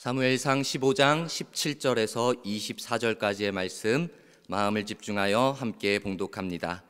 사무엘상 15장 17절에서 24절까지의 말씀 마음을 집중하여 함께 봉독합니다.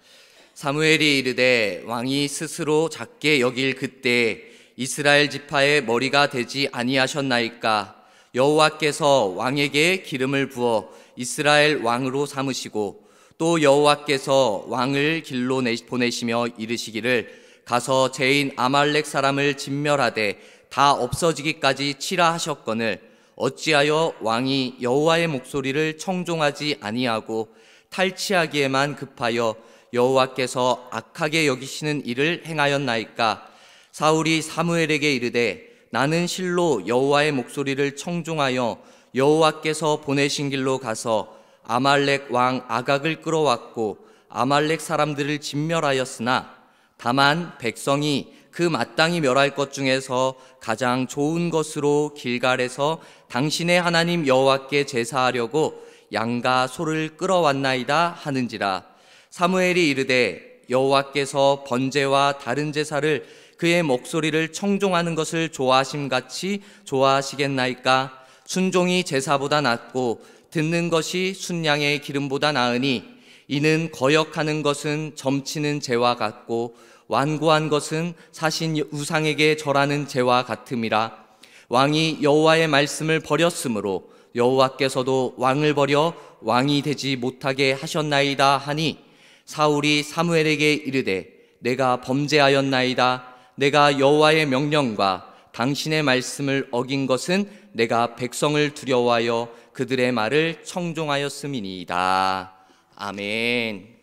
사무엘이 이르되 왕이 스스로 작게 여길 그때 이스라엘 지파의 머리가 되지 아니하셨나이까? 여호와께서 왕에게 기름을 부어 이스라엘 왕으로 삼으시고 또 여호와께서 왕을 길로 보내시며 이르시기를 가서 죄인 아말렉 사람을 진멸하되 다 없어지기까지 치라 하셨거늘 어찌하여 왕이 여호와의 목소리를 청종하지 아니하고 탈취하기에만 급하여 여호와께서 악하게 여기시는 일을 행하였나이까? 사울이 사무엘에게 이르되 나는 실로 여호와의 목소리를 청종하여 여호와께서 보내신 길로 가서 아말렉 왕 아각을 끌어왔고 아말렉 사람들을 진멸하였으나 다만 백성이 그 마땅히 멸할 것 중에서 가장 좋은 것으로 길갈에서 당신의 하나님 여호와께 제사하려고 양과 소를 끌어왔나이다 하는지라. 사무엘이 이르되 여호와께서 번제와 다른 제사를 그의 목소리를 청종하는 것을 좋아하심같이 좋아하시겠나이까? 순종이 제사보다 낫고 듣는 것이 순양의 기름보다 나으니 이는 거역하는 것은 점치는 죄와 같고 완고한 것은 사신 우상에게 절하는 죄와 같음이라. 왕이 여호와의 말씀을 버렸으므로 여호와께서도 왕을 버려 왕이 되지 못하게 하셨나이다 하니 사울이 사무엘에게 이르되 내가 범죄하였나이다. 내가 여호와의 명령과 당신의 말씀을 어긴 것은 내가 백성을 두려워하여 그들의 말을 청종하였음이니이다. 아멘.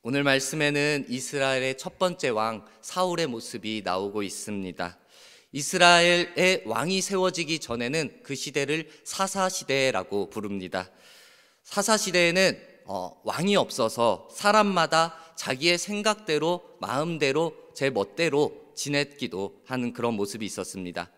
오늘 말씀에는 이스라엘의 첫 번째 왕 사울의 모습이 나오고 있습니다. 이스라엘의 왕이 세워지기 전에는 그 시대를 사사시대라고 부릅니다. 사사시대에는 왕이 없어서 사람마다 자기의 생각대로 마음대로 제 멋대로 지냈기도 하는 그런 모습이 있었습니다.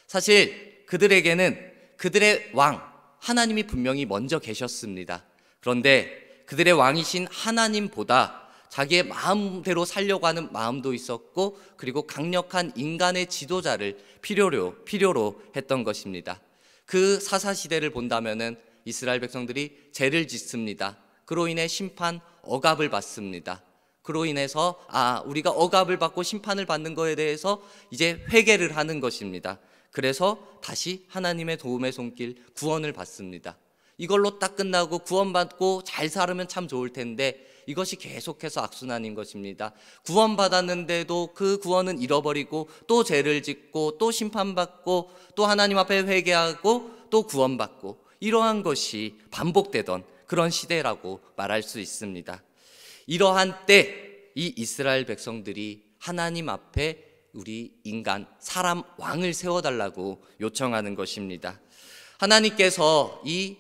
사실 그들에게는 그들의 왕 하나님이 분명히 먼저 계셨습니다. 그런데 그들의 왕이신 하나님보다 자기의 마음대로 살려고 하는 마음도 있었고 그리고 강력한 인간의 지도자를 필요로 했던 것입니다. 그 사사시대를 본다면은 이스라엘 백성들이 죄를 짓습니다. 그로 인해 심판, 억압을 받습니다. 그로 인해서 우리가 억압을 받고 심판을 받는 것에 대해서 이제 회개를 하는 것입니다. 그래서 다시 하나님의 도움의 손길, 구원을 받습니다. 이걸로 딱 끝나고 구원받고 잘 살으면 참 좋을 텐데 이것이 계속해서 악순환인 것입니다. 구원받았는데도 그 구원은 잃어버리고 또 죄를 짓고 또 심판받고 또 하나님 앞에 회개하고 또 구원받고 이러한 것이 반복되던 그런 시대라고 말할 수 있습니다. 이러한 때 이 이스라엘 백성들이 하나님 앞에 우리 인간, 사람 왕을 세워달라고 요청하는 것입니다. 하나님께서 이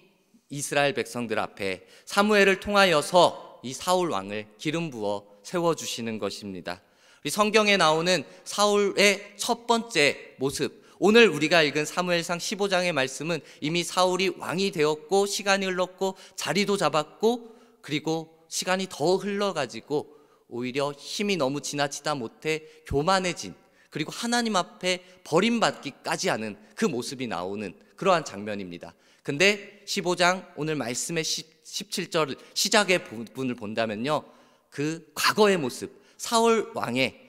이스라엘 백성들 앞에 사무엘을 통하여서 이 사울 왕을 기름 부어 세워주시는 것입니다. 우리 성경에 나오는 사울의 첫 번째 모습, 오늘 우리가 읽은 사무엘상 15장의 말씀은 이미 사울이 왕이 되었고 시간이 흘렀고 자리도 잡았고 그리고 시간이 더 흘러가지고 오히려 힘이 너무 지나치다 못해 교만해진 그리고 하나님 앞에 버림받기까지 하는 그 모습이 나오는 그러한 장면입니다. 근데 15장 오늘 말씀의 17절 시작의 부분을 본다면요, 그 과거의 모습, 사울 왕의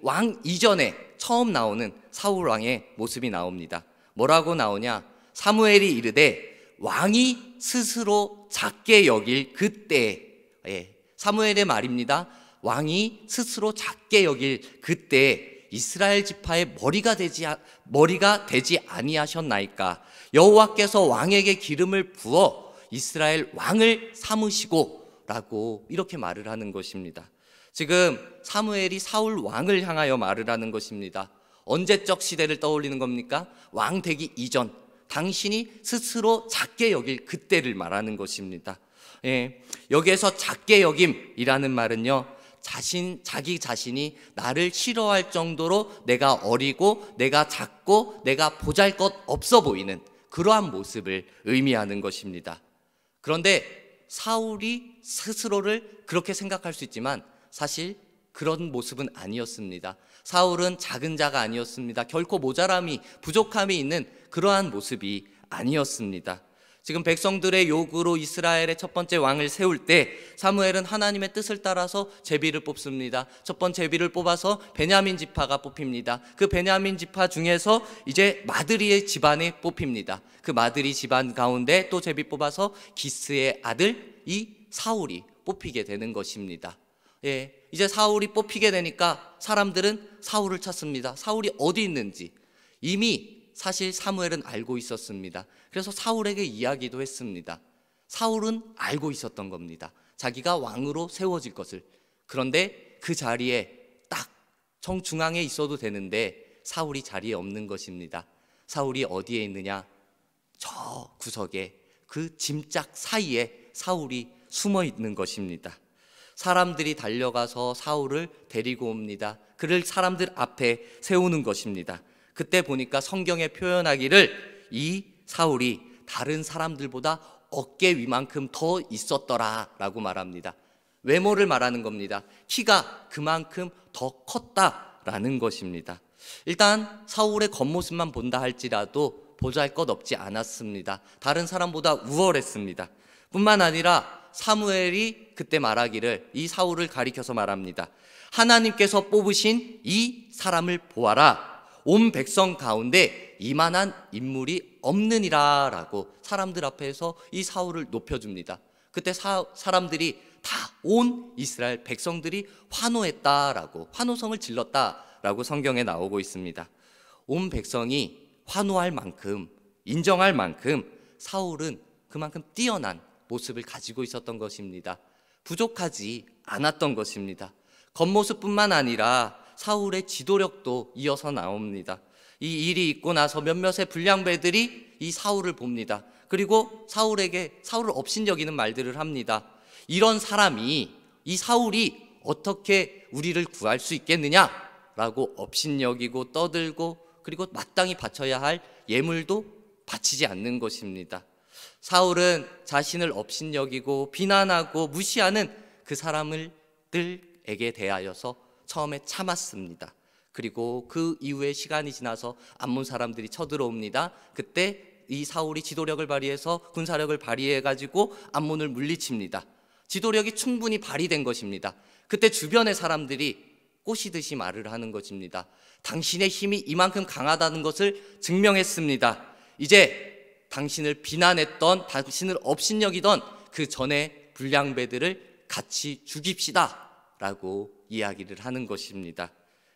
왕 이전에 처음 나오는 사울 왕의 모습이 나옵니다. 뭐라고 나오냐? 사무엘이 이르되 왕이 스스로 작게 여길 그때, 사무엘의 말입니다. 왕이 스스로 작게 여길 그때 이스라엘 지파의 머리가 되지 아니하셨나이까? 여호와께서 왕에게 기름을 부어 이스라엘 왕을 삼으시고 라고 이렇게 말을 하는 것입니다. 지금 사무엘이 사울 왕을 향하여 말을 하는 것입니다. 언제적 시대를 떠올리는 겁니까? 왕 되기 이전, 당신이 스스로 작게 여길 그때를 말하는 것입니다. 여기에서 작게 여김이라는 말은요, 자기 자신이 나를 싫어할 정도로 내가 어리고 내가 작고 내가 보잘것 없어 보이는 그러한 모습을 의미하는 것입니다. 그런데 사울이 스스로를 그렇게 생각할 수 있지만 사실 그런 모습은 아니었습니다. 사울은 작은 자가 아니었습니다. 결코 모자람이, 부족함이 있는 그러한 모습이 아니었습니다. 지금 백성들의 요구로 이스라엘의 첫 번째 왕을 세울 때 사무엘은 하나님의 뜻을 따라서 제비를 뽑습니다. 첫 번째 제비를 뽑아서 베냐민 지파가 뽑힙니다. 그 베냐민 지파 중에서 이제 마드리의 집안이 뽑힙니다. 그 마드리 집안 가운데 또 제비 뽑아서 기스의 아들 이 사울이 뽑히게 되는 것입니다. 이제 사울이 뽑히게 되니까 사람들은 사울을 찾습니다. 사울이 어디 있는지 이미 사실 사무엘은 알고 있었습니다. 그래서 사울에게 이야기도 했습니다. 사울은 알고 있었던 겁니다. 자기가 왕으로 세워질 것을. 그런데 그 자리에 딱 정중앙에 있어도 되는데 사울이 자리에 없는 것입니다. 사울이 어디에 있느냐? 저 구석에 그 짐짝 사이에 사울이 숨어 있는 것입니다. 사람들이 달려가서 사울을 데리고 옵니다. 그를 사람들 앞에 세우는 것입니다. 그때 보니까 성경에 표현하기를 이 사울이 다른 사람들보다 어깨 위만큼 더 있었더라 라고 말합니다. 외모를 말하는 겁니다. 키가 그만큼 더 컸다라는 것입니다. 일단 사울의 겉모습만 본다 할지라도 보잘것없지 않았습니다. 다른 사람보다 우월했습니다. 뿐만 아니라 사무엘이 그때 말하기를 이 사울을 가리켜서 말합니다. 하나님께서 뽑으신 이 사람을 보아라. 온 백성 가운데 이만한 인물이 없느니라 라고 사람들 앞에서 이 사울을 높여줍니다. 그때 사람들이 다 온 이스라엘 백성들이 환호했다라고, 환호성을 질렀다라고 성경에 나오고 있습니다. 온 백성이 환호할 만큼, 인정할 만큼 사울은 그만큼 뛰어난 모습을 가지고 있었던 것입니다. 부족하지 않았던 것입니다. 겉모습뿐만 아니라 사울의 지도력도 이어서 나옵니다. 이 일이 있고 나서 몇몇의 불량배들이 이 사울을 봅니다. 그리고 사울에게 사울을 업신여기는 말들을 합니다. 이런 사람이, 이 사울이 어떻게 우리를 구할 수 있겠느냐라고 업신여기고 떠들고, 그리고 마땅히 바쳐야 할 예물도 바치지 않는 것입니다. 사울은 자신을 업신여기고 비난하고 무시하는 그 사람들에게 대하여서 처음에 참았습니다. 그리고 그 이후에 시간이 지나서 암몬 사람들이 쳐들어옵니다. 그때 이 사울이 지도력을 발휘해서 군사력을 발휘해가지고 암몬을 물리칩니다. 지도력이 충분히 발휘된 것입니다. 그때 주변의 사람들이 꼬시듯이 말을 하는 것입니다. 당신의 힘이 이만큼 강하다는 것을 증명했습니다. 이제 당신을 비난했던, 당신을 업신여기던 그 전에 불량배들을 같이 죽입시다 라고 이야기를 하는 것입니다.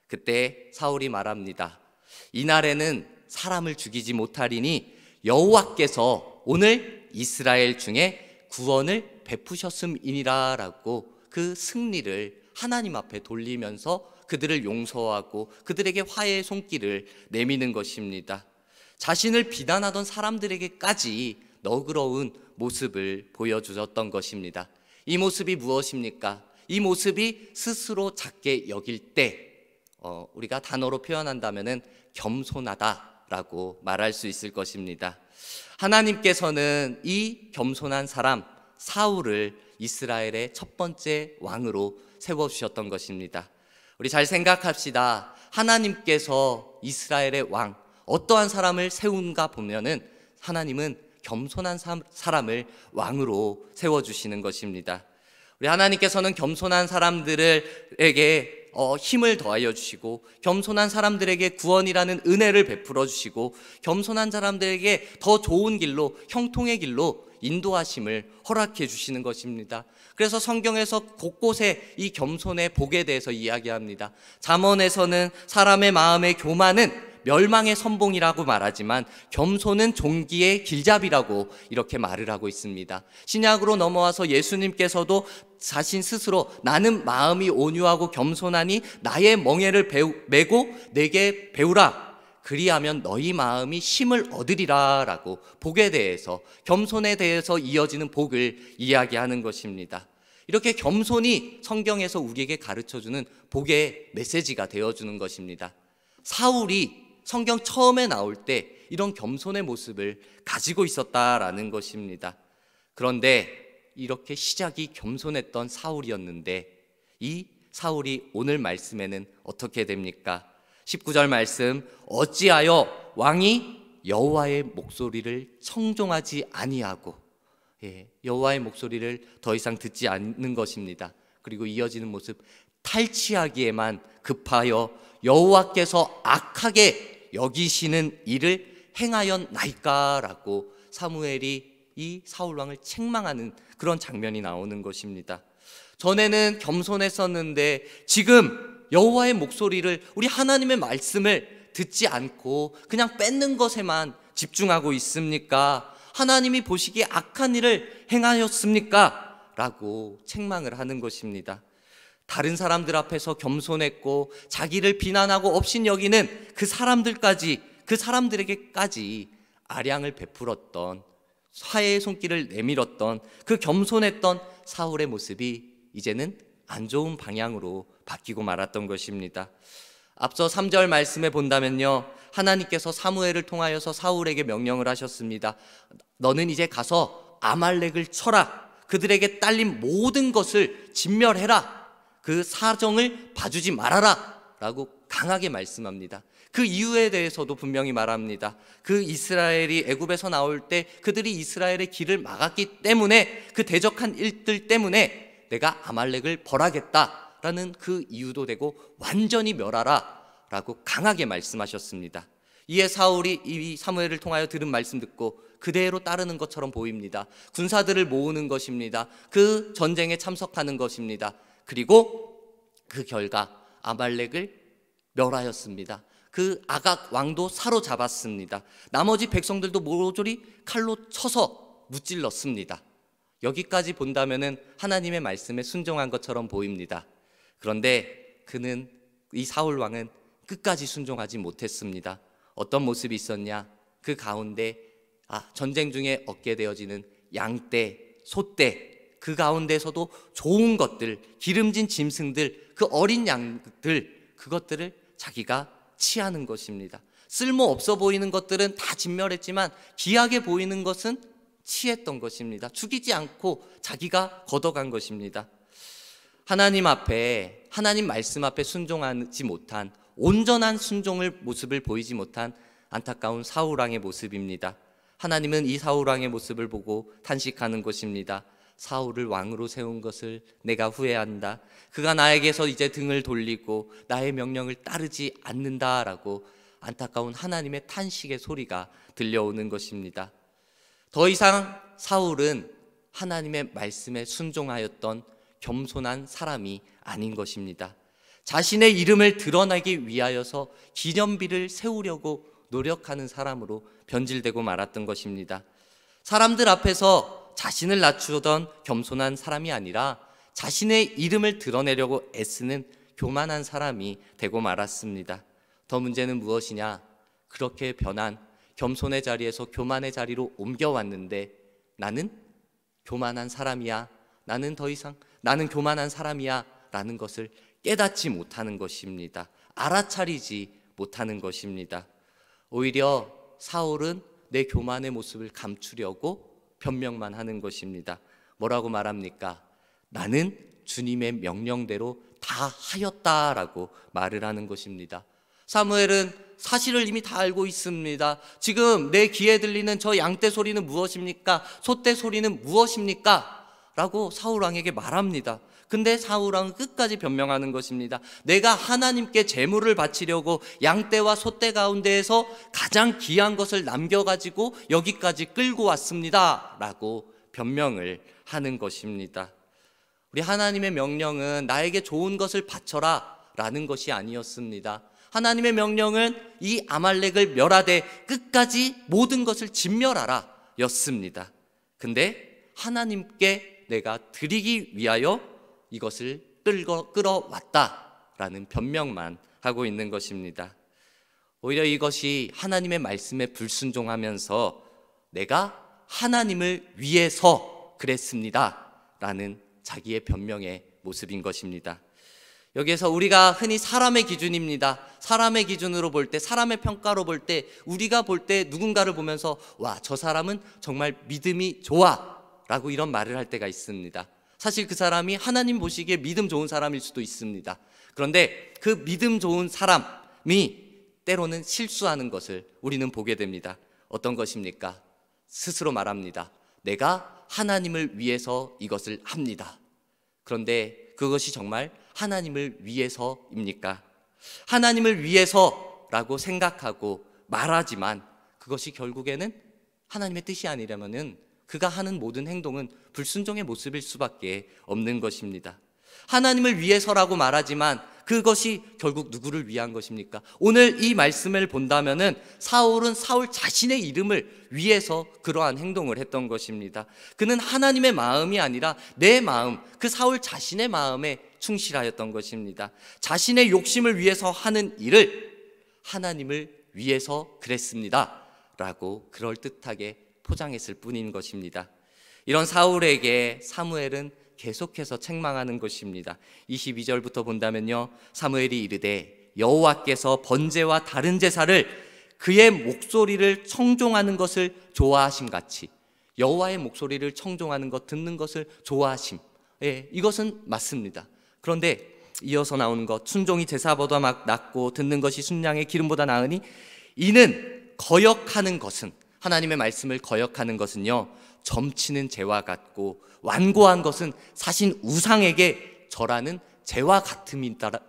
그때 사울이 말합니다. 이날에는 사람을 죽이지 못하리니 여호와께서 오늘 이스라엘 중에 구원을 베푸셨음이니라 라고 그 승리를 하나님 앞에 돌리면서 그들을 용서하고 그들에게 화해의 손길을 내미는 것입니다. 자신을 비난하던 사람들에게까지 너그러운 모습을 보여주었던 것입니다. 이 모습이 무엇입니까? 이 모습이 스스로 작게 여길 때 우리가 단어로 표현한다면 겸손하다라고 말할 수 있을 것입니다. 하나님께서는 이 겸손한 사람 사울을 이스라엘의 첫 번째 왕으로 세워주셨던 것입니다. 우리 잘 생각합시다. 하나님께서 이스라엘의 왕 어떠한 사람을 세운가 보면은 하나님은 겸손한 사람을 왕으로 세워주시는 것입니다. 우리 하나님께서는 겸손한 사람들에게 힘을 더하여 주시고, 겸손한 사람들에게 구원이라는 은혜를 베풀어 주시고, 겸손한 사람들에게 더 좋은 길로, 형통의 길로 인도하심을 허락해 주시는 것입니다. 그래서 성경에서 곳곳에 이 겸손의 복에 대해서 이야기합니다. 잠언에서는 사람의 마음의 교만은 멸망의 선봉이라고 말하지만 겸손은 종기의 길잡이라고 이렇게 말을 하고 있습니다. 신약으로 넘어와서 예수님께서도 자신 스스로 나는 마음이 온유하고 겸손하니 나의 멍에를 메고 내게 배우라. 그리하면 너희 마음이 힘을 얻으리라 라고 복에 대해서, 겸손에 대해서 이어지는 복을 이야기하는 것입니다. 이렇게 겸손이 성경에서 우리에게 가르쳐주는 복의 메시지가 되어주는 것입니다. 사울이 성경 처음에 나올 때 이런 겸손의 모습을 가지고 있었다라는 것입니다. 그런데 이렇게 시작이 겸손했던 사울이었는데 이 사울이 오늘 말씀에는 어떻게 됩니까? 19절 말씀, 어찌하여 왕이 여호와의 목소리를 청종하지 아니하고, 여호와의 목소리를 더 이상 듣지 않는 것입니다. 그리고 이어지는 모습, 탈취하기에만 급하여 여호와께서 악하게 여기시는 일을 행하였나이까라고 사무엘이 이 사울 왕을 책망하는 그런 장면이 나오는 것입니다. 전에는 겸손했었는데 지금 여호와의 목소리를, 우리 하나님의 말씀을 듣지 않고 그냥 뺏는 것에만 집중하고 있습니까? 하나님이 보시기에 악한 일을 행하였습니까? 라고 책망을 하는 것입니다. 다른 사람들 앞에서 겸손했고 자기를 비난하고 업신여기는 그 사람들에게까지 아량을 베풀었던, 화해의 손길을 내밀었던 그 겸손했던 사울의 모습이 이제는 안 좋은 방향으로 바뀌고 말았던 것입니다. 앞서 3절 말씀에 본다면요, 하나님께서 사무엘을 통하여서 사울에게 명령을 하셨습니다. 너는 이제 가서 아말렉을 쳐라. 그들에게 딸린 모든 것을 진멸해라. 그 사정을 봐주지 말아라 라고 강하게 말씀합니다. 그 이유에 대해서도 분명히 말합니다. 그 이스라엘이 애굽에서 나올 때 그들이 이스라엘의 길을 막았기 때문에, 그 대적한 일들 때문에 내가 아말렉을 벌하겠다라는 그 이유도 되고 완전히 멸하라 라고 강하게 말씀하셨습니다. 이에 사울이 이 사무엘을 통하여 들은 말씀 듣고 그대로 따르는 것처럼 보입니다. 군사들을 모으는 것입니다. 그 전쟁에 참석하는 것입니다. 그리고 그 결과 아말렉을 멸하였습니다. 그 아각 왕도 사로잡았습니다. 나머지 백성들도 모조리 칼로 쳐서 무찔렀습니다. 여기까지 본다면은 하나님의 말씀에 순종한 것처럼 보입니다. 그런데 이 사울 왕은 끝까지 순종하지 못했습니다. 어떤 모습이 있었냐? 그 가운데 전쟁 중에 얻게 되어지는 양떼, 소떼, 그 가운데서도 좋은 것들, 기름진 짐승들, 그 어린 양들, 그것들을 자기가 취하는 것입니다. 쓸모없어 보이는 것들은 다 진멸했지만 귀하게 보이는 것은 취했던 것입니다. 죽이지 않고 자기가 걷어간 것입니다. 하나님 앞에, 하나님 말씀 앞에 순종하지 못한, 온전한 순종을 모습을 보이지 못한 안타까운 사울왕의 모습입니다. 하나님은 이 사울왕의 모습을 보고 탄식하는 것입니다. 사울을 왕으로 세운 것을 내가 후회한다. 그가 나에게서 이제 등을 돌리고 나의 명령을 따르지 않는다라고 안타까운 하나님의 탄식의 소리가 들려오는 것입니다. 더 이상 사울은 하나님의 말씀에 순종하였던 겸손한 사람이 아닌 것입니다. 자신의 이름을 드러내기 위하여서 기념비를 세우려고 노력하는 사람으로 변질되고 말았던 것입니다. 사람들 앞에서 자신을 낮추던 겸손한 사람이 아니라 자신의 이름을 드러내려고 애쓰는 교만한 사람이 되고 말았습니다. 더 문제는 무엇이냐? 그렇게 변한 겸손의 자리에서 교만의 자리로 옮겨왔는데 나는 교만한 사람이야, 나는 교만한 사람이야 라는 것을 깨닫지 못하는 것입니다. 알아차리지 못하는 것입니다. 오히려 사울은 내 교만의 모습을 감추려고 변명만 하는 것입니다. 뭐라고 말합니까? 나는 주님의 명령대로 다 하였다라고 말을 하는 것입니다. 사무엘은 사실을 이미 다 알고 있습니다. 지금 내 귀에 들리는 저 양떼 소리는 무엇입니까? 소떼 소리는 무엇입니까? 라고 사울왕에게 말합니다. 근데 사울왕은 끝까지 변명하는 것입니다. 내가 하나님께 제물을 바치려고 양떼와 소떼 가운데에서 가장 귀한 것을 남겨가지고 여기까지 끌고 왔습니다 라고 변명을 하는 것입니다. 우리 하나님의 명령은 나에게 좋은 것을 바쳐라 라는 것이 아니었습니다. 하나님의 명령은 이 아말렉을 멸하되 끝까지 모든 것을 진멸하라 였습니다. 근데 하나님께 내가 드리기 위하여 이것을 끌어왔다라는 변명만 하고 있는 것입니다. 오히려 이것이 하나님의 말씀에 불순종하면서 내가 하나님을 위해서 그랬습니다 라는 자기의 변명의 모습인 것입니다. 여기에서 우리가 흔히 사람의 기준입니다. 사람의 기준으로 볼 때, 사람의 평가로 볼 때, 우리가 볼 때 누군가를 보면서 와, 저 사람은 정말 믿음이 좋아 라고 이런 말을 할 때가 있습니다. 사실 그 사람이 하나님 보시기에 믿음 좋은 사람일 수도 있습니다. 그런데 그 믿음 좋은 사람이 때로는 실수하는 것을 우리는 보게 됩니다. 어떤 것입니까? 스스로 말합니다. 내가 하나님을 위해서 이것을 합니다. 그런데 그것이 정말 하나님을 위해서입니까? 하나님을 위해서라고 생각하고 말하지만 그것이 결국에는 하나님의 뜻이 아니라면은 그가 하는 모든 행동은 불순종의 모습일 수밖에 없는 것입니다. 하나님을 위해서라고 말하지만 그것이 결국 누구를 위한 것입니까? 오늘 이 말씀을 본다면은 사울은 사울 자신의 이름을 위해서 그러한 행동을 했던 것입니다. 그는 하나님의 마음이 아니라 내 마음, 그 사울 자신의 마음에 충실하였던 것입니다. 자신의 욕심을 위해서 하는 일을 하나님을 위해서 그랬습니다 라고 그럴듯하게 포장했을 뿐인 것입니다. 이런 사울에게 사무엘은 계속해서 책망하는 것입니다. 22절부터 본다면요, 사무엘이 이르되 여호와께서 번제와 다른 제사를 그의 목소리를 청종하는 것을 좋아하심같이, 여호와의 목소리를 청종하는 것, 듣는 것을 좋아하심, 이것은 맞습니다. 그런데 이어서 나오는 것, 순종이 제사보다 낫고 듣는 것이 순양의 기름보다 나으니 이는 거역하는 것은, 하나님의 말씀을 거역하는 것은요, 점치는 재와 같고 완고한 것은 사신 우상에게 절하는 재와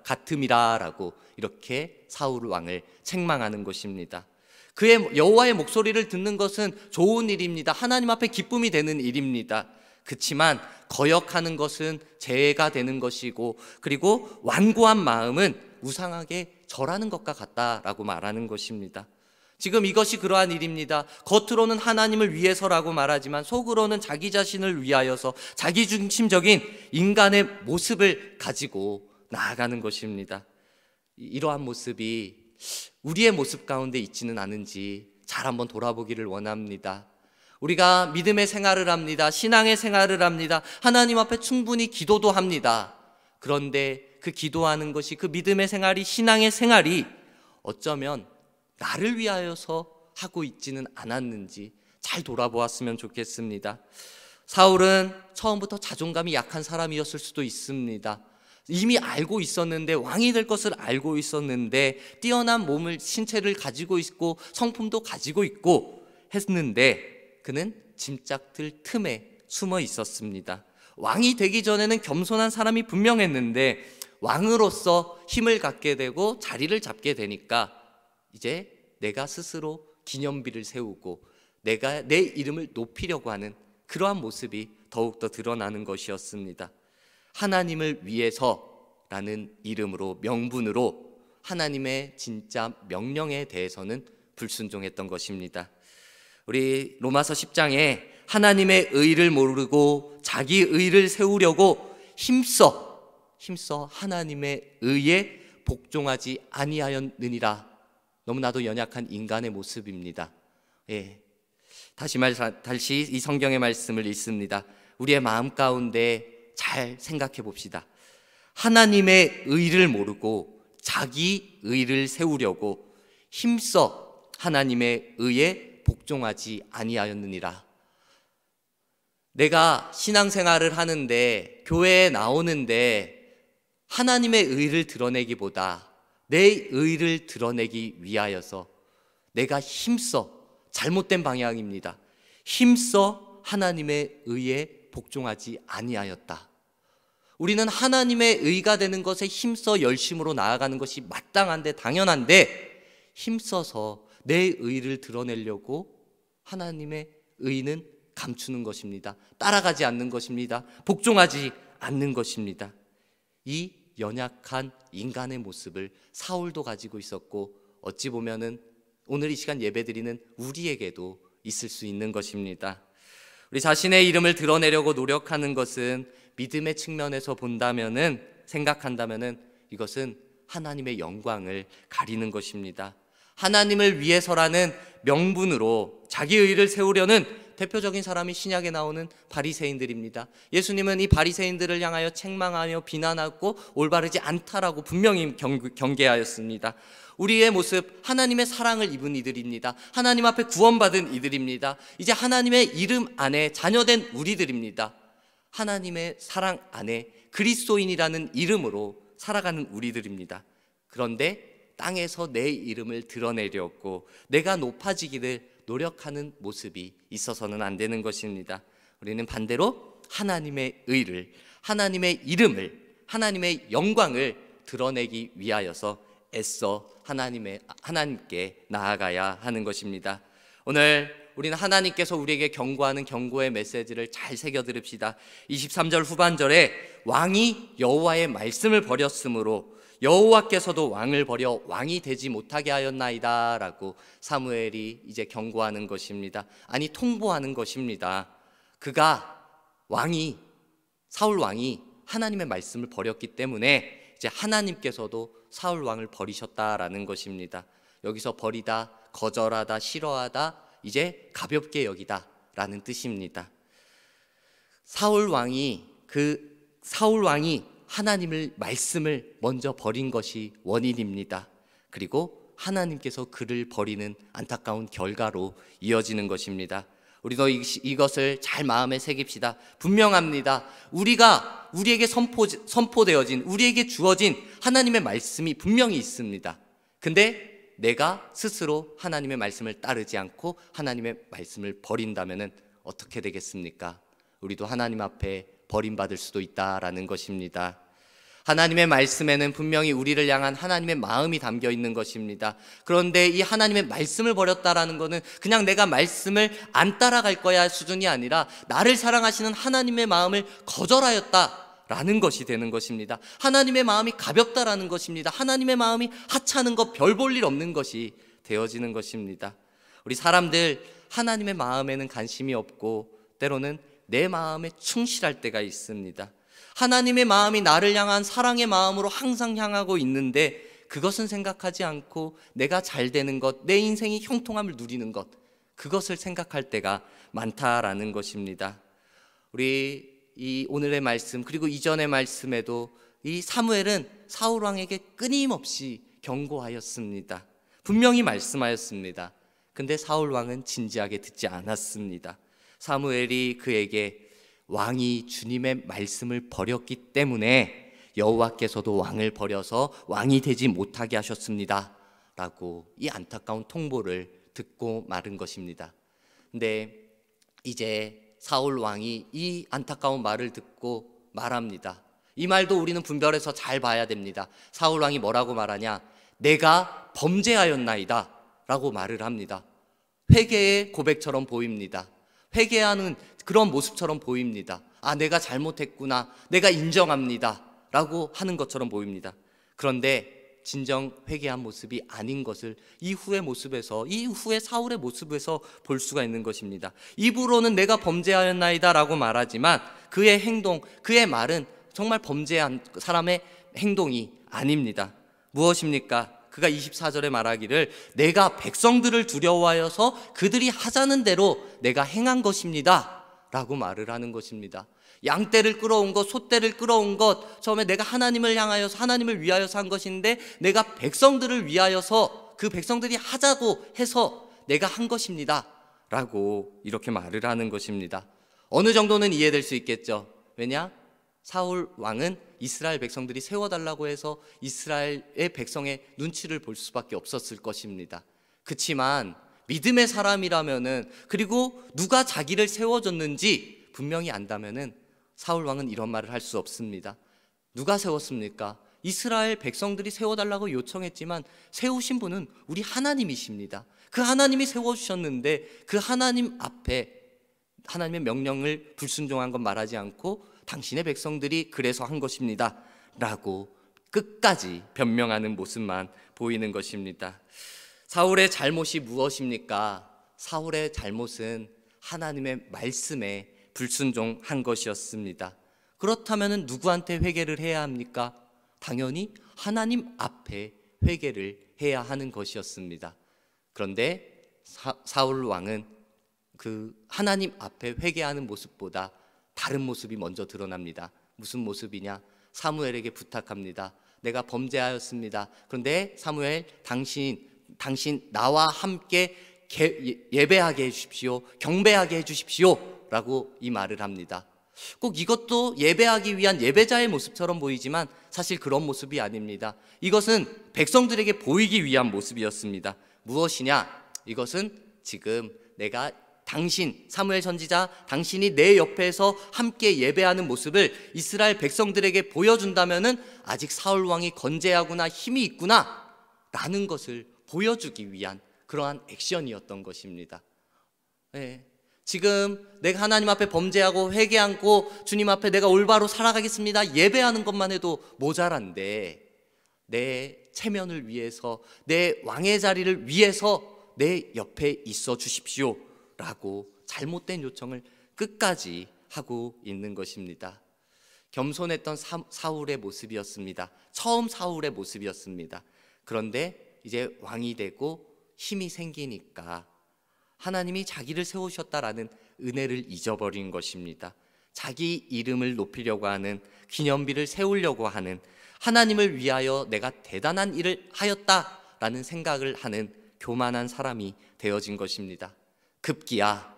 같음이라라고 이렇게 사울 왕을 책망하는 것입니다. 그의 여호와의 목소리를 듣는 것은 좋은 일입니다. 하나님 앞에 기쁨이 되는 일입니다. 그렇지만 거역하는 것은 죄가 되는 것이고, 그리고 완고한 마음은 우상에게 절하는 것과 같다라고 말하는 것입니다. 지금 이것이 그러한 일입니다. 겉으로는 하나님을 위해서라고 말하지만 속으로는 자기 자신을 위하여서 자기중심적인 인간의 모습을 가지고 나아가는 것입니다. 이러한 모습이 우리의 모습 가운데 있지는 않은지 잘 한번 돌아보기를 원합니다. 우리가 믿음의 생활을 합니다. 신앙의 생활을 합니다. 하나님 앞에 충분히 기도도 합니다. 그런데 그 기도하는 것이, 그 믿음의 생활이, 신앙의 생활이 어쩌면 나를 위하여서 하고 있지는 않았는지 잘 돌아보았으면 좋겠습니다. 사울은 처음부터 자존감이 약한 사람이었을 수도 있습니다. 이미 알고 있었는데, 왕이 될 것을 알고 있었는데, 뛰어난 몸을, 신체를 가지고 있고 성품도 가지고 있고 했는데 그는 짐짝들 틈에 숨어 있었습니다. 왕이 되기 전에는 겸손한 사람이 분명했는데 왕으로서 힘을 갖게 되고 자리를 잡게 되니까 이제 내가 스스로 기념비를 세우고 내가 내 이름을 높이려고 하는 그러한 모습이 더욱더 드러나는 것이었습니다. 하나님을 위해서라는 이름으로, 명분으로 하나님의 진짜 명령에 대해서는 불순종했던 것입니다. 우리 로마서 10장에 하나님의 의를 모르고 자기 의를 세우려고 힘써 하나님의 의에 복종하지 아니하였느니라. 너무나도 연약한 인간의 모습입니다. 다시 이 성경의 말씀을 읽습니다. 우리의 마음 가운데 잘 생각해 봅시다. 하나님의 의를 모르고 자기 의를 세우려고 힘써 하나님의 의에 복종하지 아니하였느니라. 내가 신앙생활을 하는데, 교회에 나오는데 하나님의 의를 드러내기보다 내 의를 드러내기 위하여서 내가 힘써, 잘못된 방향입니다. 힘써 하나님의 의에 복종하지 아니하였다. 우리는 하나님의 의가 되는 것에 힘써 열심으로 나아가는 것이 마땅한데, 당연한데, 힘써서 내 의를 드러내려고 하나님의 의는 감추는 것입니다. 따라가지 않는 것입니다. 복종하지 않는 것입니다. 이 연약한 인간의 모습을 사울도 가지고 있었고, 어찌 보면은 오늘 이 시간 예배드리는 우리에게도 있을 수 있는 것입니다. 우리 자신의 이름을 드러내려고 노력하는 것은 믿음의 측면에서 본다면은, 생각한다면은 이것은 하나님의 영광을 가리는 것입니다. 하나님을 위해서라는 명분으로 자기 의를 세우려는 대표적인 사람이 신약에 나오는 바리새인들입니다. 예수님은 이 바리새인들을 향하여 책망하며 비난하고 올바르지 않다라고 분명히 경계하였습니다. 우리의 모습, 하나님의 사랑을 입은 이들입니다. 하나님 앞에 구원받은 이들입니다. 이제 하나님의 이름 안에 자녀된 우리들입니다. 하나님의 사랑 안에 그리스도인이라는 이름으로 살아가는 우리들입니다. 그런데 땅에서 내 이름을 드러내려고 내가 높아지기를 노력하는 모습이 있어서는 안 되는 것입니다. 우리는 반대로 하나님의 의를, 하나님의 이름을, 하나님의 영광을 드러내기 위하여서 애써 하나님께 나아가야 하는 것입니다. 오늘 우리는 하나님께서 우리에게 경고하는 경고의 메시지를 잘 새겨 들읍시다. 23절 후반절에 왕이 여호와의 말씀을 버렸으므로 여호와께서도 왕을 버려 왕이 되지 못하게 하였나이다 라고 사무엘이 이제 경고하는 것입니다. 아니, 통보하는 것입니다. 사울 왕이 하나님의 말씀을 버렸기 때문에 이제 하나님께서도 사울 왕을 버리셨다라는 것입니다. 여기서 버리다, 거절하다, 싫어하다, 이제 가볍게 여기다 라는 뜻입니다. 사울 왕이 하나님의 말씀을 먼저 버린 것이 원인입니다. 그리고 하나님께서 그를 버리는 안타까운 결과로 이어지는 것입니다. 우리도 이것을 잘 마음에 새깁시다. 분명합니다. 우리에게 선포되어진, 우리에게 주어진 하나님의 말씀이 분명히 있습니다. 근데 내가 스스로 하나님의 말씀을 따르지 않고 하나님의 말씀을 버린다면 어떻게 되겠습니까? 우리도 하나님 앞에 버림받을 수도 있다라는 것입니다. 하나님의 말씀에는 분명히 우리를 향한 하나님의 마음이 담겨 있는 것입니다. 그런데 이 하나님의 말씀을 버렸다라는 것은 그냥 내가 말씀을 안 따라갈 거야 수준이 아니라 나를 사랑하시는 하나님의 마음을 거절하였다라는 것이 되는 것입니다. 하나님의 마음이 가볍다라는 것입니다. 하나님의 마음이 하찮은 것, 별 볼 일 없는 것이 되어지는 것입니다. 우리 사람들 하나님의 마음에는 관심이 없고 때로는 내 마음에 충실할 때가 있습니다. 하나님의 마음이 나를 향한 사랑의 마음으로 항상 향하고 있는데 그것은 생각하지 않고 내가 잘 되는 것, 내 인생이 형통함을 누리는 것, 그것을 생각할 때가 많다라는 것입니다. 우리 이 오늘의 말씀 그리고 이전의 말씀에도 이 사무엘은 사울 왕에게 끊임없이 경고하였습니다. 분명히 말씀하였습니다. 근데 사울 왕은 진지하게 듣지 않았습니다. 사무엘이 그에게 왕이 주님의 말씀을 버렸기 때문에 여호와께서도 왕을 버려서 왕이 되지 못하게 하셨습니다 라고 이 안타까운 통보를 듣고 마른 것입니다. 근데 이제 사울 왕이 이 안타까운 말을 듣고 말합니다. 이 말도 우리는 분별해서 잘 봐야 됩니다. 사울 왕이 뭐라고 말하냐? 내가 범죄하였나이다 라고 말을 합니다. 회개의 고백처럼 보입니다. 회개하는 그런 모습처럼 보입니다. 아, 내가 잘못했구나, 내가 인정합니다 라고 하는 것처럼 보입니다. 그런데 진정 회개한 모습이 아닌 것을 이후의 사울의 모습에서 볼 수가 있는 것입니다. 입으로는 내가 범죄하였나이다 라고 말하지만 그의 행동, 그의 말은 정말 범죄한 사람의 행동이 아닙니다. 무엇입니까? 그가 24절에 말하기를 내가 백성들을 두려워하여서 그들이 하자는 대로 내가 행한 것입니다 라고 말을 하는 것입니다. 양떼를 끌어온 것, 소떼를 끌어온 것, 처음에 내가 하나님을 향하여서 하나님을 위하여서 한 것인데 내가 백성들을 위하여서 그 백성들이 하자고 해서 내가 한 것입니다 라고 이렇게 말을 하는 것입니다. 어느 정도는 이해될 수 있겠죠. 왜냐? 사울 왕은 이스라엘 백성들이 세워달라고 해서 이스라엘의 백성의 눈치를 볼 수밖에 없었을 것입니다. 그렇지만 믿음의 사람이라면은, 그리고 누가 자기를 세워줬는지 분명히 안다면은 사울 왕은 이런 말을 할 수 없습니다. 누가 세웠습니까? 이스라엘 백성들이 세워달라고 요청했지만 세우신 분은 우리 하나님이십니다. 그 하나님이 세워주셨는데 그 하나님 앞에 하나님의 명령을 불순종한 건 말하지 않고 당신의 백성들이 그래서 한 것입니다 라고 끝까지 변명하는 모습만 보이는 것입니다. 사울의 잘못이 무엇입니까? 사울의 잘못은 하나님의 말씀에 불순종한 것이었습니다. 그렇다면 누구한테 회개를 해야 합니까? 당연히 하나님 앞에 회개를 해야 하는 것이었습니다. 그런데 사울 왕은 그 하나님 앞에 회개하는 모습보다 다른 모습이 먼저 드러납니다. 무슨 모습이냐? 사무엘에게 부탁합니다. 내가 범죄하였습니다. 그런데 사무엘, 당신 나와 함께 예배하게 해주십시오, 경배하게 해주십시오 라고 이 말을 합니다. 꼭 이것도 예배하기 위한 예배자의 모습처럼 보이지만 사실 그런 모습이 아닙니다. 이것은 백성들에게 보이기 위한 모습이었습니다. 무엇이냐? 이것은 지금 내가 당신, 사무엘 선지자, 당신이 내 옆에서 함께 예배하는 모습을 이스라엘 백성들에게 보여준다면은 아직 사울 왕이 건재하구나, 힘이 있구나 라는 것을 보여주기 위한 그러한 액션이었던 것입니다. 네. 지금 내가 하나님 앞에 범죄하고 회개하고 주님 앞에 내가 올바로 살아가겠습니다 예배하는 것만 해도 모자란데, 내 체면을 위해서, 내 왕의 자리를 위해서 내 옆에 있어 주십시오 라고 잘못된 요청을 끝까지 하고 있는 것입니다. 겸손했던 사울의 모습이었습니다. 처음 사울의 모습이었습니다. 그런데 이제 왕이 되고 힘이 생기니까 하나님이 자기를 세우셨다라는 은혜를 잊어버린 것입니다. 자기 이름을 높이려고 하는, 기념비를 세우려고 하는, 하나님을 위하여 내가 대단한 일을 하였다라는 생각을 하는 교만한 사람이 되어진 것입니다. 급기야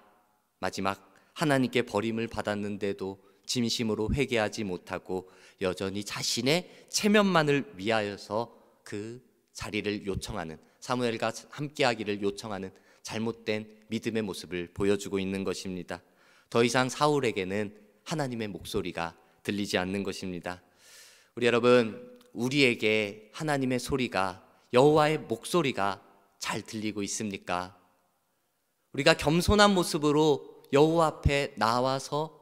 마지막 하나님께 버림을 받았는데도 진심으로 회개하지 못하고 여전히 자신의 체면만을 위하여서 그 자리를 요청하는, 사무엘과 함께하기를 요청하는 잘못된 믿음의 모습을 보여주고 있는 것입니다. 더 이상 사울에게는 하나님의 목소리가 들리지 않는 것입니다. 우리 여러분, 우리에게 하나님의 소리가, 여호와의 목소리가 잘 들리고 있습니까? 우리가 겸손한 모습으로 여호와 앞에 나와서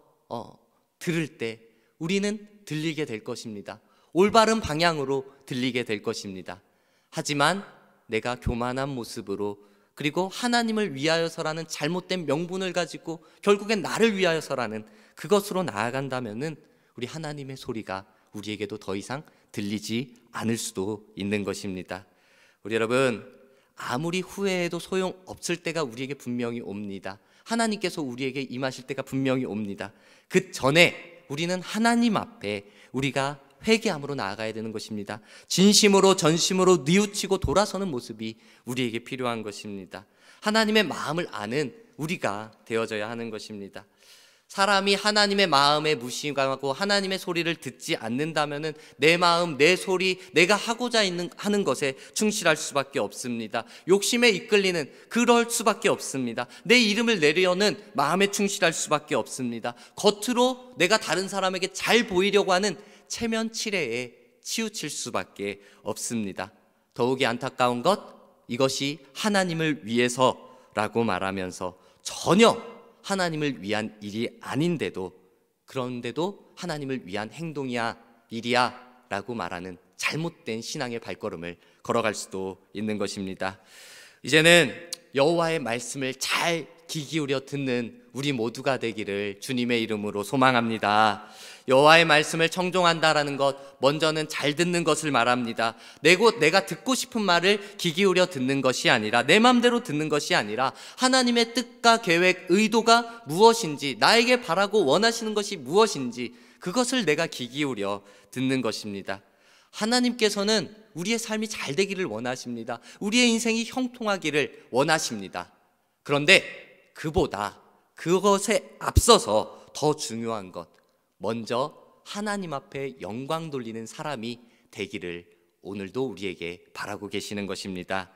들을 때 우리는 들리게 될 것입니다. 올바른 방향으로 들리게 될 것입니다. 하지만 내가 교만한 모습으로, 그리고 하나님을 위하여서라는 잘못된 명분을 가지고 결국엔 나를 위하여서라는 그것으로 나아간다면은 우리 하나님의 소리가 우리에게도 더 이상 들리지 않을 수도 있는 것입니다. 우리 여러분, 아무리 후회해도 소용없을 때가 우리에게 분명히 옵니다. 하나님께서 우리에게 임하실 때가 분명히 옵니다. 그 전에 우리는 하나님 앞에 우리가 회개함으로 나아가야 되는 것입니다. 진심으로 전심으로 뉘우치고 돌아서는 모습이 우리에게 필요한 것입니다. 하나님의 마음을 아는 우리가 되어져야 하는 것입니다. 사람이 하나님의 마음에 무심하고 하나님의 소리를 듣지 않는다면은 내 마음, 내 소리, 내가 하고자 하는 것에 충실할 수밖에 없습니다. 욕심에 이끌리는, 그럴 수밖에 없습니다. 내 이름을 내려는 마음에 충실할 수밖에 없습니다. 겉으로 내가 다른 사람에게 잘 보이려고 하는 체면 칠해에 치우칠 수밖에 없습니다. 더욱이 안타까운 것, 이것이 하나님을 위해서라고 말하면서 전혀 하나님을 위한 일이 아닌데도, 그런데도 하나님을 위한 행동이야, 일이야 라고 말하는 잘못된 신앙의 발걸음을 걸어갈 수도 있는 것입니다. 이제는 여호와의 말씀을 잘 귀 기울여 듣는 우리 모두가 되기를 주님의 이름으로 소망합니다. 여호와의 말씀을 청종한다라는 것, 먼저는 잘 듣는 것을 말합니다. 내가 듣고 싶은 말을 귀 기울여 듣는 것이 아니라, 내 마음대로 듣는 것이 아니라 하나님의 뜻과 계획, 의도가 무엇인지, 나에게 바라고 원하시는 것이 무엇인지 그것을 내가 귀 기울여 듣는 것입니다. 하나님께서는 우리의 삶이 잘 되기를 원하십니다. 우리의 인생이 형통하기를 원하십니다. 그런데 그보다, 그것에 앞서서 더 중요한 것, 먼저 하나님 앞에 영광 돌리는 사람이 되기를 오늘도 우리에게 바라고 계시는 것입니다.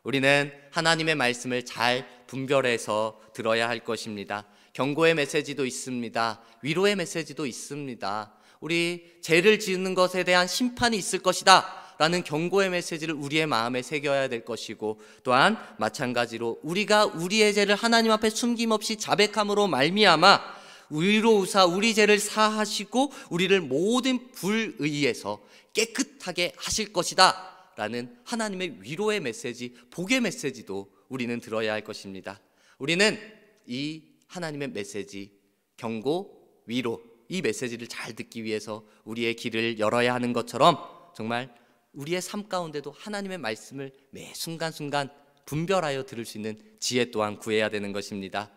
우리는 하나님의 말씀을 잘 분별해서 들어야 할 것입니다. 경고의 메시지도 있습니다. 위로의 메시지도 있습니다. 우리 죄를 지는 것에 대한 심판이 있을 것이다 라는 경고의 메시지를 우리의 마음에 새겨야 될 것이고, 또한 마찬가지로 우리가 우리의 죄를 하나님 앞에 숨김없이 자백함으로 말미암아 위로우사 우리 죄를 사하시고 우리를 모든 불의에서 깨끗하게 하실 것이다 라는 하나님의 위로의 메시지, 복의 메시지도 우리는 들어야 할 것입니다. 우리는 이 하나님의 메시지, 경고, 위로, 이 메시지를 잘 듣기 위해서 우리의 귀를 열어야 하는 것처럼 정말 우리의 삶 가운데도 하나님의 말씀을 매 순간순간 분별하여 들을 수 있는 지혜 또한 구해야 되는 것입니다.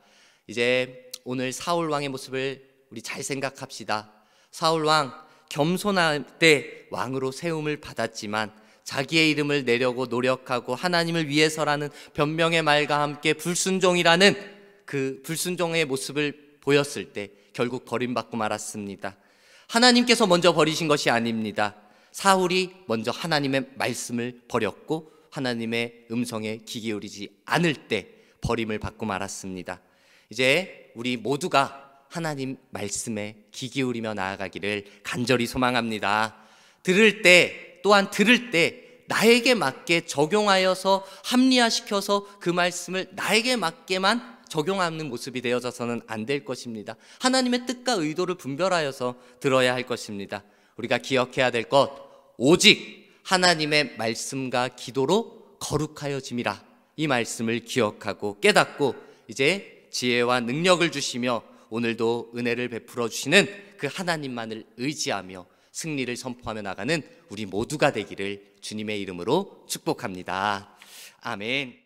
이제 오늘 사울 왕의 모습을 우리 잘 생각합시다. 사울 왕, 겸손할 때 왕으로 세움을 받았지만 자기의 이름을 내려고 노력하고 하나님을 위해서라는 변명의 말과 함께 불순종이라는 그 불순종의 모습을 보였을 때 결국 버림받고 말았습니다. 하나님께서 먼저 버리신 것이 아닙니다. 사울이 먼저 하나님의 말씀을 버렸고 하나님의 음성에 귀 기울이지 않을 때 버림을 받고 말았습니다. 이제 우리 모두가 하나님 말씀에 귀 기울이며 나아가기를 간절히 소망합니다. 들을 때, 또한 들을 때 나에게 맞게 적용하여서 합리화시켜서 그 말씀을 나에게 맞게만 적용하는 모습이 되어져서는 안 될 것입니다. 하나님의 뜻과 의도를 분별하여서 들어야 할 것입니다. 우리가 기억해야 될 것, 오직 하나님의 말씀과 기도로 거룩하여짐이라. 이 말씀을 기억하고 깨닫고 이제 지혜와 능력을 주시며 오늘도 은혜를 베풀어 주시는 그 하나님만을 의지하며 승리를 선포하며 나가는 우리 모두가 되기를 주님의 이름으로 축복합니다. 아멘.